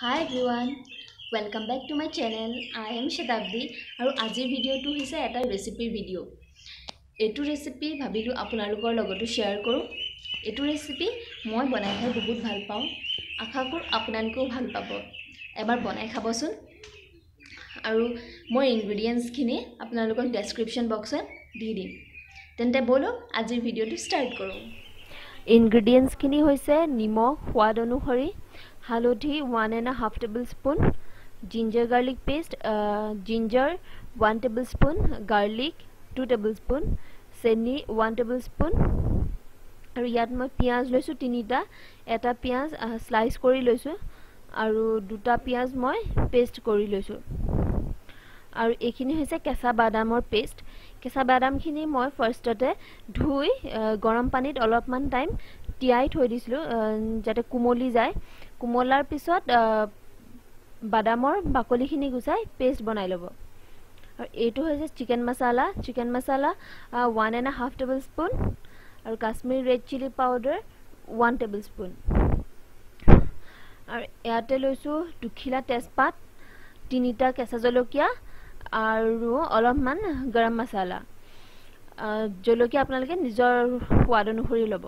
Hi everyone, welcome back to my channel. I am Shatabdi আৰু আজিৰ ভিডিঅ'টো হৈছে এটা ৰেচিপিৰ ভিডিঅ'। এইটো ৰেচিপি ভাবিলোঁ আপোনালোকৰ লগতো শ্বেয়াৰ কৰোঁ। এইটো ৰেচিপি মই বনাই খাই বহুত ভাল পাওঁ। আশা কৰোঁ আপোনালোকেও ভাল পাব। এবাৰ বনাই খাবচোন। আৰু মই ইনগ্ৰেডিয়েণ্টছখিনি আপোনালোকক ডেছক্ৰিপশ্যন বক্সত দি দিম। তেন্তে বলক আজিৰ ভিডিঅ'টো ষ্টাৰ্ট কৰোঁ। ইনগ্ৰেডিয়েণ্টছখিনি হৈছে নিমখ সোৱাদ অনুসৰি, হালধি 1.5 tablespoon, ginger garlic paste, ginger 1 tablespoon, garlic 2 tablespoon, চেনি 1 tablespoon, আৰু ইয়াত মই পিঁয়াজ লৈছোঁ 3টা, এটা পিঁয়াজ স্লাইচ কৰি লৈছোঁ আৰু 2টা পিঁয়াজ মই পেষ্ট কৰি লৈছোঁ। আৰু এইখিনি হৈছে কেঁচা বাদামৰ পেষ্ট। কেঁচা বাদামখিনি মই ফাৰ্ষ্টতে ধুই গৰম পানীত অলপমান টাইম তিয়াই থৈ দিছিলোঁ যাতে কোমলি যায়। কোমলাৰ পিছত বাদামৰ বাকলিখিনি গুচাই পেষ্ট বনাই ল'ব। আৰু এইটো হৈছে চিকেন মছলা 1.5 tablespoon আৰু Kashmiri red chilli powder 1 tablespoon। আৰু ইয়াতে লৈছোঁ দুখিলা তেজপাত, 3টা কেঁচা জলকীয়া আৰু অলপমান গৰম মছলা। জলকীয়া আপোনালোকে নিজৰ সোৱাদ অনুসৰি ল'ব।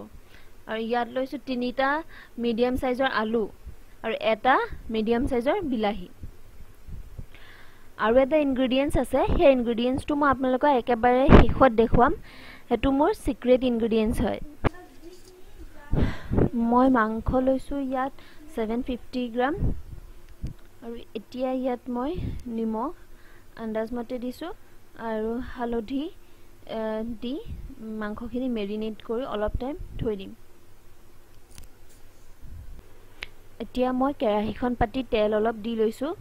আৰু ইয়াত লৈছোঁ 3টা মিডিয়াম সাইজৰ আলু আৰু এটা মিডিয়াম সাইজৰ বিলাহী। আৰু এটা ইনগ্ৰেডিয়েণ্টছ আছে, সেই ইনগ্ৰেডিয়েণ্টছটো মই আপোনালোকক একেবাৰে শেষত দেখুৱাম। সেইটো মোৰ সিক্ৰেট ইনগ্ৰেডিয়েণ্টছ হয়। মই মাংস লৈছোঁ ইয়াত 750 গ্ৰাম। আৰু এতিয়া ইয়াত মই নিমখ আন্দাজমতে দিছোঁ আৰু হালধি দি মাংসখিনি মেৰিনেট কৰি অলপ টাইম থৈ দিম। এতিয়া মই কেৰাহীখন পাতি তেল অলপ দি লৈছোঁ।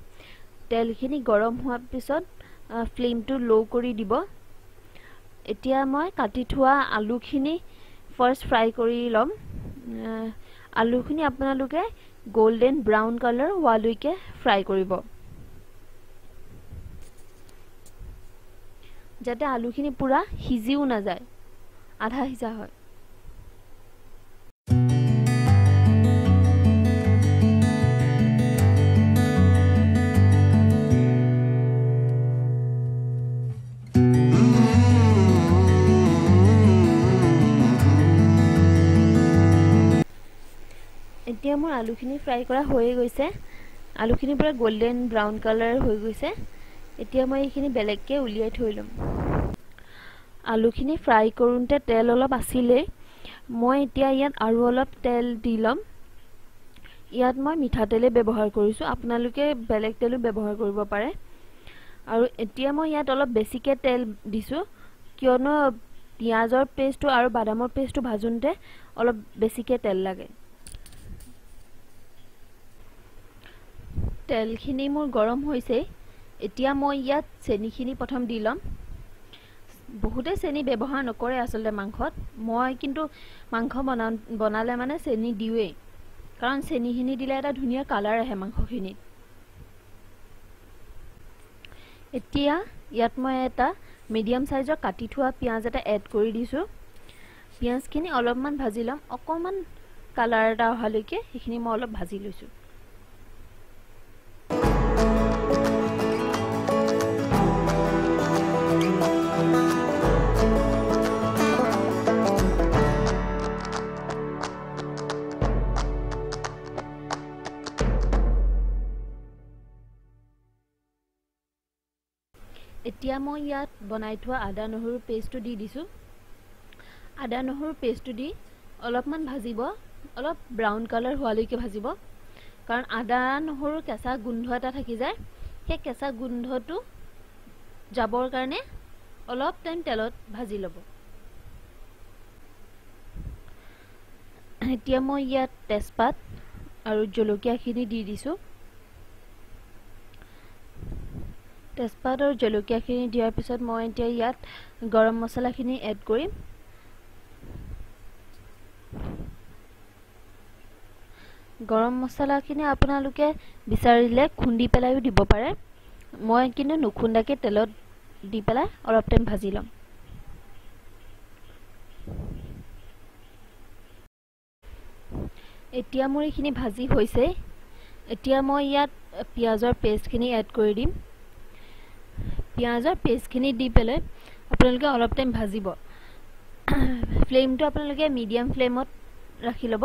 তেলখিনি গৰম হোৱাৰ পিছত ফ্লেমটো ল' কৰি দিব। এতিয়া মই কাটি থোৱা আলুখিনি ফাৰ্ষ্ট ফ্ৰাই কৰি ল'ম। আলুখিনি আপোনালোকে গোল্ডেন ব্ৰাউন কালাৰ হোৱালৈকে ফ্ৰাই কৰিব, যাতে আলুখিনি পুৰা সিজিও নাযায়, আধা সিজা হয়। এতিয়া মোৰ আলুখিনি ফ্ৰাই কৰা হৈয়ে গৈছে। আলুখিনি পুৰা গোল্ডেন ব্ৰাউন কালাৰ হৈ গৈছে। এতিয়া মই এইখিনি বেলেগকৈ উলিয়াই থৈ ল'ম। আলুখিনি ফ্ৰাই কৰোঁতে তেল অলপ আছিলেই, মই এতিয়া ইয়াত আৰু অলপ তেল দি ল'ম। ইয়াত মই মিঠাতেলে ব্যৱহাৰ কৰিছোঁ, আপোনালোকে বেলেগ তেলো ব্যৱহাৰ কৰিব পাৰে। আৰু এতিয়া মই ইয়াত অলপ বেছিকৈ তেল দিছোঁ, কিয়নো পিঁয়াজৰ পেষ্টটো আৰু বাদামৰ পেষ্টটো ভাজোঁতে অলপ বেছিকৈ তেল লাগে। তেলখিনি মোৰ গৰম হৈছে। এতিয়া মই ইয়াত চেনিখিনি প্ৰথম দি ল'ম। বহুতে চেনি ব্যৱহাৰ নকৰে আচলতে মাংসত, মই কিন্তু মাংস বনালে মানে চেনি দিওঁৱেই, কাৰণ চেনিখিনি দিলে এটা ধুনীয়া কালাৰ আহে মাংসখিনিত। এতিয়া ইয়াত মই এটা মিডিয়াম সাইজৰ কাটি থোৱা পিঁয়াজ এটা এড কৰি দিছোঁ। পিঁয়াজখিনি অলপমান ভাজি ল'ম, অকণমান কালাৰ এটা অহালৈকে সেইখিনি মই অলপ ভাজি লৈছোঁ। এতিয়া মই ইয়াত বনাই থোৱা আদা নহৰু পেষ্টটো দি দিছোঁ। আদা নহৰু পেষ্টটো দি অলপমান ভাজিব, অলপ ব্ৰাউন কালাৰ হোৱালৈকে ভাজিব, কাৰণ আদা নহৰুৰ কেঁচা গোন্ধ এটা থাকি যায়। সেই কেঁচা গোন্ধটো যাবৰ কাৰণে অলপ টাইম তেলত ভাজি ল'ব। এতিয়া মই ইয়াত তেজপাত আৰু জলকীয়াখিনি দি দিছোঁ। তেজপাত আৰু জলকীয়াখিনি দিয়াৰ পিছত মই এতিয়া ইয়াত গৰম মছলাখিনি এড কৰিম। গৰম মছলাখিনি আপোনালোকে বিচাৰিলে খুন্দি পেলাইও দিব পাৰে, মই কিন্তু নুখুন্দাকৈ তেলত দি পেলাই অলপ টাইম ভাজি ল'ম। এতিয়া মোৰ এইখিনি ভাজি হৈছে। এতিয়া মই ইয়াত পিয়াজৰ পেষ্টখিনি এড কৰি দিম পিয়াজৰ পেষ্টখিনি দি পেলাই আপোনালোকে অলপ টাইম ভাজিব ফ্লেমটো আপোনালোকে মিডিয়াম ফ্লেমত ৰাখি ল'ব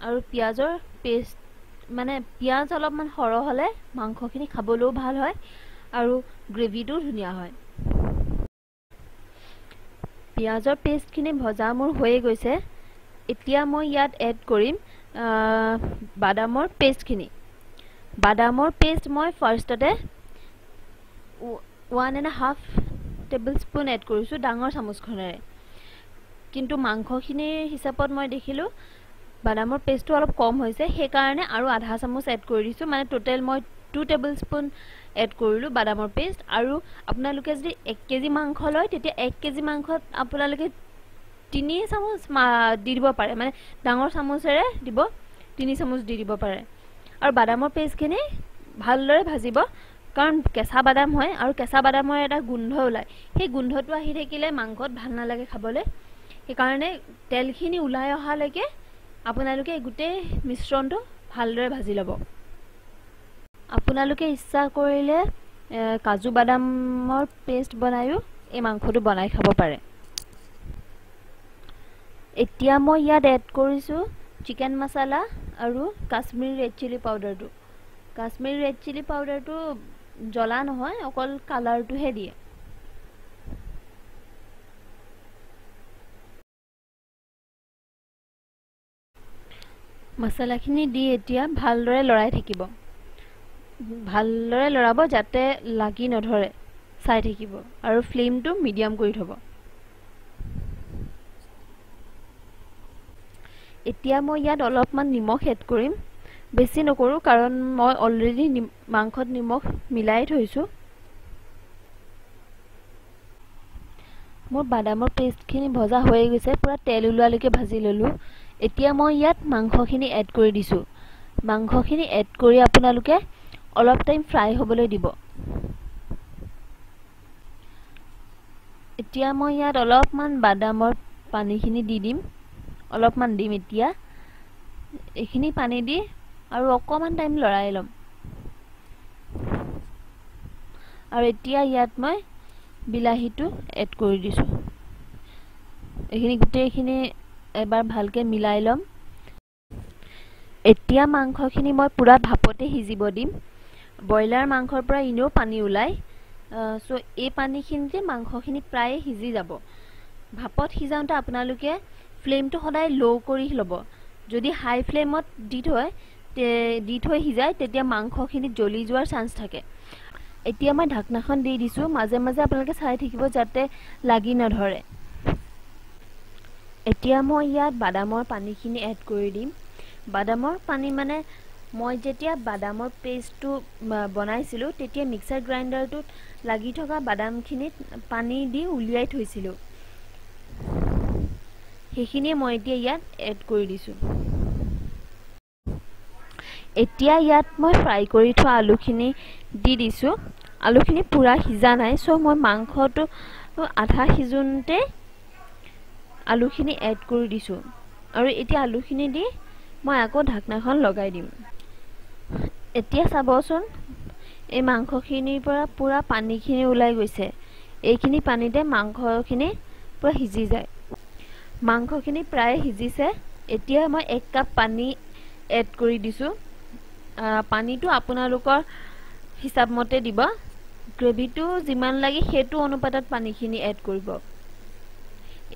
আৰু পিয়াজৰ পেষ্ট মানে পিয়াজ অলপমান সৰহ হ'লে মাংসখিনি খাবলৈও ভাল হয় আৰু গ্ৰেভিটো ধুনীয়া হয় পিয়াজৰ পেষ্টখিনি ভজা মোৰ হৈয়ে গৈছে এতিয়া মই ইয়াত এড কৰিম বাদামৰ পেষ্ট মই ফাৰ্ষ্টতে 1.5 টেবুলস্পুন এড কৰিছোঁ ডাঙৰ চামুচখনেৰে কিন্তু মাংসখিনিৰ হিচাপত মই দেখিলোঁ বাদামৰ পেষ্টটো অলপ কম হৈছে সেইকাৰণে আৰু আধা চামুচ এড কৰি দিছোঁ মানে টোটেল মই 2 টেবুলস্পুন এড কৰিলোঁ বাদামৰ পেষ্ট আৰু আপোনালোকে যদি 1 কেজি মাংস লয় তেতিয়া 1 কেজি মাংসত আপোনালোকে 3 চামুচ দি দিব পাৰে মানে ডাঙৰ চামুচেৰে দিব 3 চামুচ দি দিব পাৰে আৰু বাদামৰ পেষ্টখিনি ভালদৰে ভাজিব কাৰণ কেঁচা বাদাম হয় আৰু কেঁচা বাদামৰ এটা গোন্ধ ওলায় সেই গোন্ধটো আহি থাকিলে মাংসত ভাল নালাগে খাবলৈ সেইকাৰণে তেলখিনি ওলাই অহালৈকে আপোনালোকে গোটেই মিশ্ৰণটো ভালদৰে ভাজি ল'ব আপোনালোকে ইচ্ছা কৰিলে কাজু বাদামৰ পেষ্ট বনায়ো এই মাংসটো বনাই খাব পাৰে এতিয়া মই ইয়াত এড কৰিছোঁ চিকেন মছলা আৰু কাশ্মীৰী ৰেড চিলি পাউডাৰটো কাশ্মীৰী ৰেড চিলি পাউডাৰটো জ্বলা নহয় অকল কালাৰটোহে দিয়ে মছলাখিনি দি এতিয়া ভালদৰে লৰাই থাকিব ভালদৰে লৰাব যাতে লাগি নধৰে চাই থাকিব আৰু ফ্লেমটো মিডিয়াম কৰি থব এতিয়া মই ইয়াত অলপমান নিমখ এড কৰিম বেছি নকৰো কাৰণ মই অলৰেডি মাংসত নিমখ মিলাই থৈছো মোৰ বাদামৰ পেষ্টখিনি ভজা হৈ গৈছে পুৰা তেল ওলোৱালৈকে ভাজি ললো এতিয়া মই ইয়াত মাংসখিনি এড কৰি দিছো মাংসখিনি এড কৰি আপোনালোকে অলপ টাইম ফ্ৰাই হ'বলৈ দিব এতিয়া মই ইয়াত অলপমান বাদামৰ পানীখিনি দি দিম অলপমান দিম এতিয়া এইখিনি পানী দি আৰু অকমান টাইম লৰাই লম আৰু এতিয়া ইয়াত মই বিলাহীটো এড কৰি দিছো এইখিনি গোটেইখিনি এবাৰ ভালকে মিলাই লম এতিয়া মাংসখিনি মই পুৰা ভাপতে সিজিব দিম বয়লাৰ মাংসৰ পৰা ইনেও পানী ওলাই সো এই পানীখিনিতে মাংসখিনি প্ৰায় সিজি যাব ভাপত সিজাওঁতে আপোনালোকে ফ্লেমটো সদায় লো কৰি ল'ব যদি হাই ফ্লেমত দি থৈ সিজায় তেতিয়া মাংসখিনি জ্বলি যোৱাৰ চান্স থাকে এতিয়া মই ঢাকনাখন দি দিছো মাজে মাজে আপোনালোকে চাই থাকিব যাতে লাগি নধৰে এতিয়া মই ইয়াত বাদামৰ পানীখিনি এড কৰি দিম বাদামৰ পানী মানে মই যেতিয়া বাদামৰ পেষ্টটো বনাইছিলো তেতিয়া মিক্সাৰ গ্ৰাইণ্ডাৰটোত লাগি থকা বাদামখিনিত পানী দি উলিয়াই থৈছিলো সেইখিনি মই এতিয়া ইয়াত এড কৰি দিছো এতিয়া ইয়াত মই ফ্ৰাই কৰি থোৱা আলুখিনি দি দিছো আলুখিনি পুৰা সিজা নাই সো মই মাংসটো আধা সিজুনতে আলুখিনি এড কৰি দিছো আৰু এতিয়া আলুখিনি দি মই আকৌ ঢাকনাখন লগাই দিম এতিয়া চাবচোন এই মাংসখিনিৰ পৰা পুৰা পানীখিনি ওলাই গৈছে এইখিনি পানীতে মাংসখিনি পুৰা সিজি যায় মাংসখিনি প্ৰায় সিজিছে এতিয়া মই 1 কাপ পানী এড কৰি দিছো পানীটো আপোনালোকৰ হিচাপ মতে দিব গ্ৰেভিটো যিমান লাগে হেতু অনুপাতত পানীখিনি এড কৰিব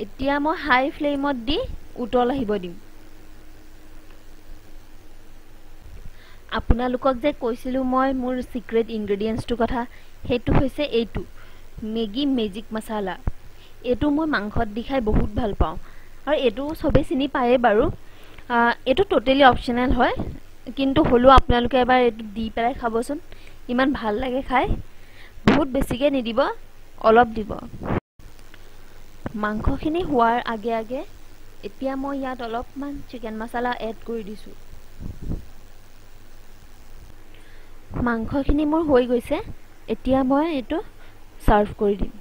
এতিয়া মই হাই ফ্লেমত দি উতল আহিব দিম আপোনালোকক যে কৈছিলো মই মোৰ সিক্ৰেট ইনগ্ৰেডিয়েন্টছটো কথা হেতু হৈছে এইটো মেগী মেজিক মছলা এটো মই মাংসত দি খাই বহুত ভাল পাওঁ আৰু এটো সবে চিনি পায়ে বাৰু এটো টোটালি অপচনেল হয় কিন্তু হলো আপোনালোকে এবাৰ এটো দি পেলাই খাবচোন ইমান ভাল লাগে খাই বহুত বেছিকে নিদিব অলপ দিব মাংসখিনি হোৱাৰ আগে আগে এতিয়া মই ইয়াত অলপমান চিকেন মছলা এড কৰি দিছো মাংসখিনি মোৰ হৈ গৈছে এতিয়া মই এটো সাৰ্ভ কৰি দিম